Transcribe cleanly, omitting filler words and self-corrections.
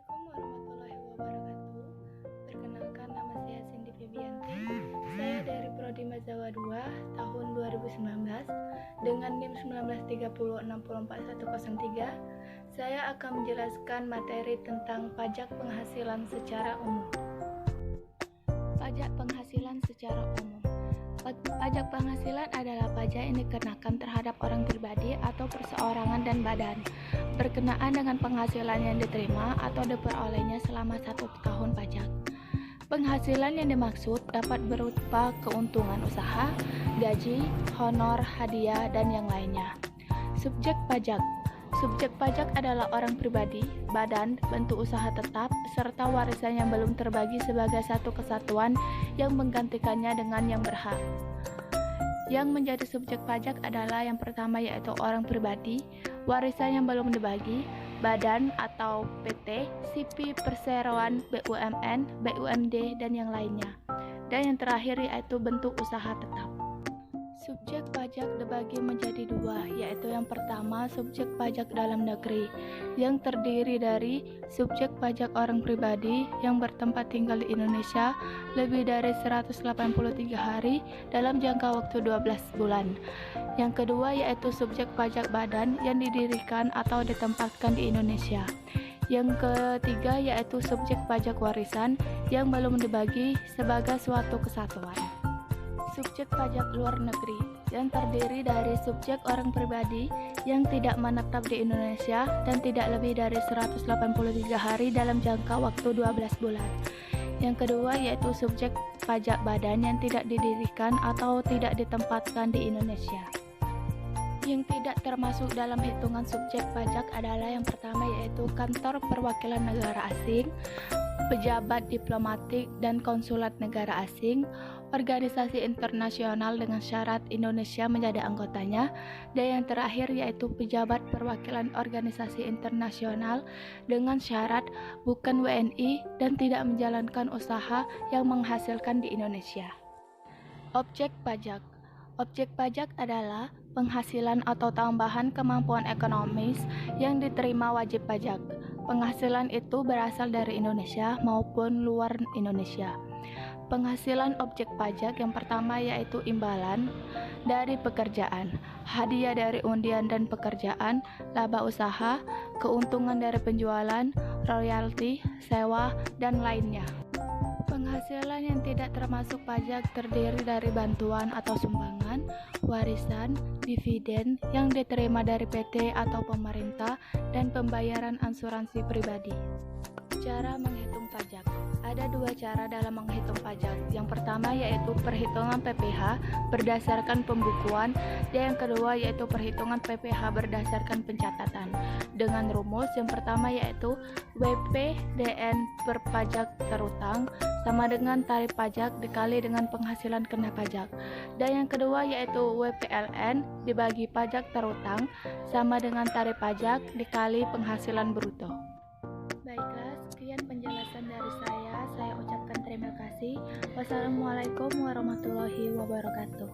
Assalamualaikum warahmatullahi wabarakatuh. Perkenalkan, nama saya Cindy Febianti. Saya dari Prodi Mazawa 2 tahun 2019 dengan NIM 193064103. Saya akan menjelaskan materi tentang pajak penghasilan secara umum. Pajak penghasilan secara umum. Pajak penghasilan adalah pajak yang dikenakan terhadap orang pribadi atau perseorangan dan badan berkenaan dengan penghasilan yang diterima atau diperolehnya selama 1 tahun pajak. Penghasilan yang dimaksud dapat berupa keuntungan usaha, gaji, honor, hadiah, dan yang lainnya. Subjek pajak. Subjek pajak adalah orang pribadi, badan, bentuk usaha tetap, serta warisan yang belum terbagi sebagai satu kesatuan yang menggantikannya dengan yang berhak. Yang menjadi subjek pajak adalah yang pertama yaitu orang pribadi, warisan yang belum dibagi, badan atau PT, SIPI, perseroan, BUMN, BUMD, dan yang lainnya. Dan yang terakhir yaitu bentuk usaha tetap. Subjek pajak dibagi menjadi dua, yaitu yang pertama subjek pajak dalam negeri, yang terdiri dari subjek pajak orang pribadi yang bertempat tinggal di Indonesia lebih dari 183 hari dalam jangka waktu 12 bulan. Yang kedua yaitu subjek pajak badan yang didirikan atau ditempatkan di Indonesia. Yang ketiga yaitu subjek pajak warisan yang belum dibagi sebagai suatu kesatuan. Subjek pajak luar negeri yang terdiri dari subjek orang pribadi yang tidak menetap di Indonesia dan tidak lebih dari 183 hari dalam jangka waktu 12 bulan. Yang kedua yaitu subjek pajak badan yang tidak didirikan atau tidak ditempatkan di Indonesia. Yang tidak termasuk dalam hitungan subjek pajak adalah yang pertama yaitu kantor perwakilan negara asing, pejabat diplomatik dan konsulat negara asing, organisasi internasional dengan syarat Indonesia menjadi anggotanya, dan yang terakhir yaitu pejabat perwakilan organisasi internasional dengan syarat bukan WNI dan tidak menjalankan usaha yang menghasilkan di Indonesia. Objek pajak. Objek pajak adalah penghasilan atau tambahan kemampuan ekonomis yang diterima wajib pajak. Penghasilan itu berasal dari Indonesia maupun luar Indonesia. Penghasilan objek pajak yang pertama yaitu imbalan dari pekerjaan, hadiah dari undian dan pekerjaan, laba usaha, keuntungan dari penjualan, royalti, sewa, dan lainnya. Penghasilan yang tidak termasuk pajak terdiri dari bantuan atau sumbangan, warisan, dividen yang diterima dari PT atau pemerintah, dan pembayaran asuransi pribadi. Cara menghitung pajak. Ada dua cara dalam menghitung pajak. Yang pertama yaitu perhitungan PPh berdasarkan pembukuan, dan yang kedua yaitu perhitungan PPh berdasarkan pencatatan. Dengan rumus yang pertama yaitu WPDN per pajak terutang sama dengan tarif pajak dikali dengan penghasilan kena pajak. Dan yang kedua yaitu WPLN dibagi pajak terutang sama dengan tarif pajak dikali penghasilan bruto. Baiklah, sekian penjelasan dari saya ucapkan terima kasih. Wassalamualaikum warahmatullahi wabarakatuh.